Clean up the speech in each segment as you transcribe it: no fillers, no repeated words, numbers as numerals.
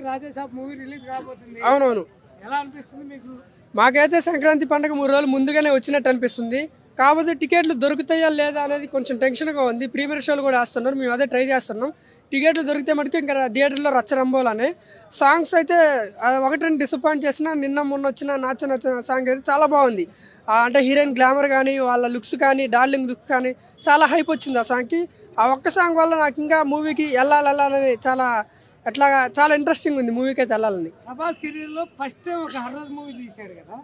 Rajasaab movie release కాబోతుంది. అవునవును. ఎలా అనిపిస్తుంది మీకు? మాకైతే సంక్రాంతి పండుగ 3 రోజులు ముందుగానే వచ్చినట్టు అనిపిస్తుంది. కాకపోతే టికెట్లు దొరుకుతాయా లేదా అనేది కొంచెం టెన్షన్గా ఉంది. ప్రీమియర్ షోలు కూడా వేస్తున్నారు, మేము అదే ట్రై చేస్తున్నాం. టికెట్లు దొరికితే మటుకు ఇంకా థియేటర్లో రచ్చరంబోలనే. సాంగ్స్ అయితే ఒకటి రెండు డిసప్పాయింట్ చేసిన, నిన్న మొన్న వచ్చిన నచ్చిన సాంగ్ అయితే చాలా బాగుంది. అంటే హీరోయిన్ గ్లామర్ కానీ, వాళ్ళ లుక్స్ కానీ, డార్లింగ్ లుక్ కానీ చాలా హైప్ వచ్చింది ఆ సాంగ్కి. ఆ ఒక్క సాంగ్ వల్ల నాకు ఇంకా మూవీకి వెళ్ళాలని చాలా ఇంట్రెస్టింగ్ ఉంది మూవీకి అయితే వెళ్ళాలని. ప్రభాస్ కెరీర్ లో ఫస్ట్ టైం ఒక హర్రర్ మూవీ తీశాడు కదా,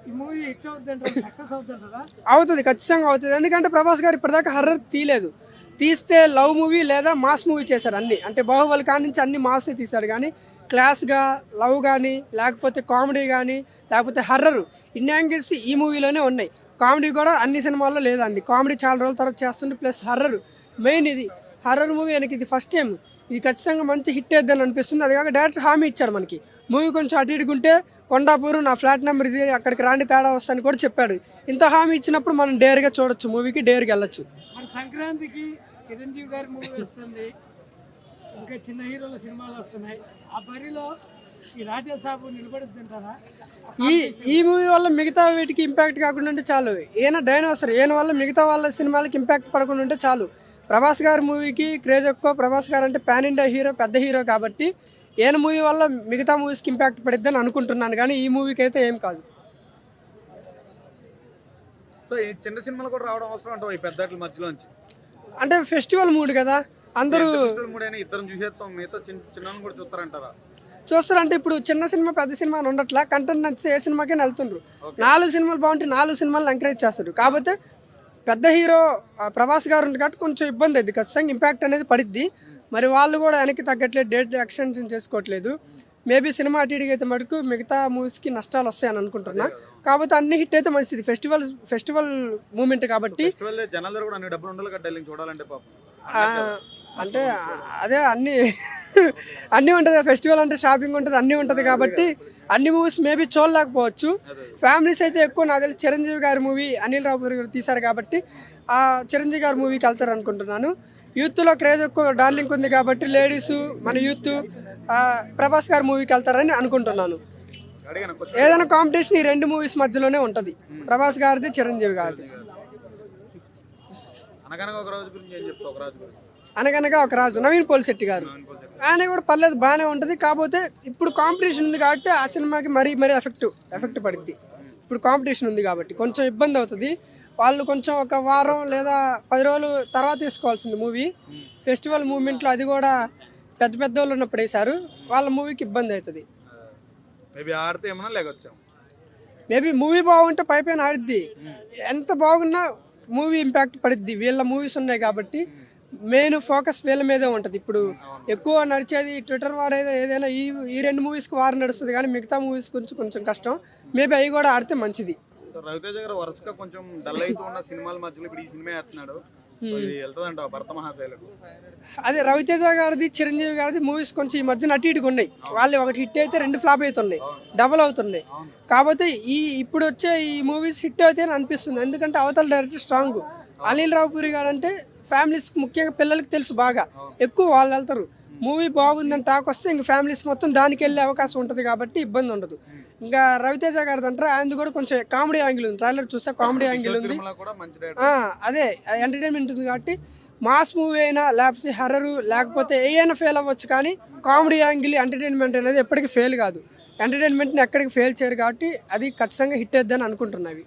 ఈ మూవీ హిట్ అవుతుందంటారా, సక్సెస్ అవుతుంటారా? అవుతుంది, ఖచ్చితంగా అవుతుంది. ఎందుకంటే ప్రభాస్ గారు ఇప్పటిదాకా హర్రర్ తీయలేదు. తీస్తే లవ్ మూవీ లేదా మాస్ మూవీ చేశాడు అన్ని. అంటే బాహుబలి కాడి నుంచి అన్ని మాస్ తీశాడు, కానీ క్లాస్గా లవ్ కానీ, లేకపోతే కామెడీ కానీ, లేకపోతే హర్రర్, ఇన్ని యాంగిల్స్ ఈ మూవీలోనే ఉన్నాయి. కామెడీ కూడా అన్ని సినిమాల్లో లేదండి. కామెడీ చాలా రోజుల తర్వాత చేస్తుంది, ప్లస్ హర్రర్ మెయిన్. ఇది హర్రర్ మూవీ వెనక్కి ఇది ఫస్ట్ టైం. ఇది ఖచ్చితంగా మంచి హిట్ వేద్దని అనిపిస్తుంది. అది కాక డైరెక్టర్ హామీ ఇచ్చాడు మనకి, మూవీ కొంచెం అటు ఇటుకుంటే కొండాపూర్ నా ఫ్లాట్ నెంబర్ ఇది, అక్కడికి రాండి తేడా వస్తాను కూడా చెప్పాడు. ఇంత హామీ ఇచ్చినప్పుడు మనం డేర్గా చూడొచ్చు, మూవీకి డేర్గా వెళ్ళొచ్చు. సంక్రాంతికి చిరంజీవి గారి మూవీ వస్తుంది, ఇంకా చిన్న హీరోల సినిమాలు వస్తున్నాయి. ఆ బరిలో ఈ రాజాసాబు నిలబడుతుంటారా? ఈ మూవీ వల్ల మిగతా వీటికి ఇంపాక్ట్ కాకుండా ఉంటే చాలు. ఈయన డైనోసర్, ఈయన వల్ల మిగతా వాళ్ళ సినిమాలకి ఇంపాక్ట్ పడకుండా ఉంటే చాలు. ప్రభాస్ గారి మూవీకి క్రేజ్ ఎక్కువ. ప్రభాస్ గారు అంటే పాన్ ఇండియా హీరో, పెద్ద హీరో కాబట్టి ఈయన మూవీ వల్ల మిగతా మూవీస్కి ఇంపాక్ట్ పడిద్దని అనుకుంటున్నాను, కానీ ఈ మూవీకి అయితే ఏం కాదు. సో ఈ చిన్న సినిమాలు కూడా రావడం అవసరం అంటే ఈ పెద్ద మధ్యలోంచి, అంటే ఫెస్టివల్ మూడ్ కదా అందరూ. ఇద్దరం చూసేస్తాం, మిగతా చిన్న కూడా చూస్తారంటారా? చూస్తారంటే ఇప్పుడు చిన్న సినిమా పెద్ద సినిమా అని ఉండట్లా, కంటెంట్ నచ్చితే ఏ సినిమాకైనా వెళ్తుండ్రు. 4 సినిమాలు బాగుంటే 4 సినిమాలు ఎంకరేజ్ చేస్తారు. కాకపోతే పెద్ద హీరో ప్రభాస్ గారు ఉంది కాబట్టి కొంచెం ఇబ్బంది అయింది, ఖచ్చితంగా ఇంపాక్ట్ అనేది పడిద్ది. మరి వాళ్ళు కూడా వెనక్కి తగ్గట్లేదు, డేట్ ఎక్స్టెన్షన్ చేసుకోవట్లేదు. మేబీ సినిమా అటు ఇటుగా అయితే మటుకు మిగతా మూవీస్కి నష్టాలు వస్తాయని అనుకుంటున్నా. కాకపోతే అన్ని హిట్ అయితే మంచిది, ఫెస్టివల్ మూమెంట్ కాబట్టి. అంటే అదే అన్నీ ఉంటుంది, ఫెస్టివల్ అంటే షాపింగ్ ఉంటుంది, అన్నీ ఉంటుంది కాబట్టి అన్ని మూవీస్ మేబీ చూడలేకపోవచ్చు. ఫ్యామిలీస్ అయితే ఎక్కువ నాకు తెలిసి చిరంజీవి గారి మూవీ అనిల్ రావుపూరి గారు తీశారు కాబట్టి ఆ చిరంజీవి గారి మూవీకి వెళ్తారు అనుకుంటున్నాను. యూత్లో క్రేజ్ ఎక్కువ, డార్లింగ్ ఉంది కాబట్టి లేడీస్ మన యూత్ ప్రభాస్ గారి మూవీకి వెళ్తారని అనుకుంటున్నాను. ఏదైనా కాంపిటీషన్ ఈ 2 మూవీస్ మధ్యలోనే ఉంటుంది, ప్రభాస్ గారిది, చిరంజీవి గారిది. అనగనగా ఒక రాజు నవీన్ పోలిశెట్టి గారు, ఆయన కూడా పర్లేదు, బాగానే ఉంటుంది. కాకపోతే ఇప్పుడు కాంపిటీషన్ ఉంది కాబట్టి ఆ సినిమాకి మరీ ఎఫెక్ట్ పడుద్ది. ఇప్పుడు కాంపిటీషన్ ఉంది కాబట్టి కొంచెం ఇబ్బంది అవుతుంది. వాళ్ళు కొంచెం ఒక వారం లేదా 10 రోజులు తర్వాత తీసుకోవాల్సింది మూవీ. ఫెస్టివల్ మూమెంట్లో అది కూడా పెద్ద వాళ్ళు ఉన్నప్పుడు వేశారు, వాళ్ళ మూవీకి ఇబ్బంది అవుతుంది. మేబీ మూవీ బాగుంటే పైపైన ఆడిద్ది, ఎంత బాగున్నా మూవీ ఇంపాక్ట్ పడిద్ది. వీళ్ళ మూవీస్ ఉన్నాయి కాబట్టి మెయిన్ ఫోకస్ వీళ్ళ మీదే ఉంటుంది. ఇప్పుడు ఎక్కువ నడిచేది ట్విట్టర్ వార్ ఏదైనా ఈ 2 మూవీస్కి వార్ నడుస్తుంది, కానీ మిగతా మూవీస్ గురించి కొంచెం కష్టం. మేబీ అవి కూడా ఆడితే మంచిది. రవితేజ గారు వరుసగా కొంచెం డల్ అవుతూ ఉన్న సినిమాల మధ్యలో ఇప్పుడు ఈ సినిమా వేస్తున్నాడు, భరత మహాశైలకు. అదే రవితేజ గారిది, చిరంజీవి గారిది మూవీస్ కొంచెం ఈ మధ్యన అటు ఇటుగా ఉన్నాయి. వాళ్ళు ఒకటి హిట్ అయితే 2 ఫ్లాప్ అవుతున్నాయి, డబల్ అవుతున్నాయి. కాకపోతే ఇప్పుడు వచ్చే ఈ మూవీస్ హిట్ అయితే అనిపిస్తుంది, ఎందుకంటే అవతల డైరెక్టర్ స్ట్రాంగ్. అనిల్ రావుపూరి గారు అంటే ఫ్యామిలీస్, ముఖ్యంగా పిల్లలకి తెలుసు బాగా, ఎక్కువ వాళ్ళు వెళ్తారు. మూవీ బాగుందని టాక్ వస్తే ఇంక ఫ్యామిలీస్ మొత్తం దానికి వెళ్ళే అవకాశం ఉంటుంది కాబట్టి ఇబ్బంది ఉండదు. ఇంకా రవితేజ గారిది అంటారా, ఆయనది కూడా కొంచెం కామెడీ యాంగిల్ ఉంది. ట్రైలర్ చూస్తే కామెడీ యాంగిల్ ఉంది, అదే ఎంటర్టైన్మెంట్ ఉంది కాబట్టి మాస్ మూవీ అయినా లేకపోతే హర్రర్ లేకపోతే ఏమైనా ఫెయిల్ అవ్వచ్చు, కానీ కామెడీ యాంగిల్ ఎంటర్టైన్మెంట్ అనేది ఎప్పటికీ ఫెయిల్ కాదు. ఎంటర్టైన్మెంట్ని ఎక్కడికి ఫెయిల్ చేయరు కాబట్టి అది ఖచ్చితంగా హిట్ అవుద్దని అనుకుంటున్నవి.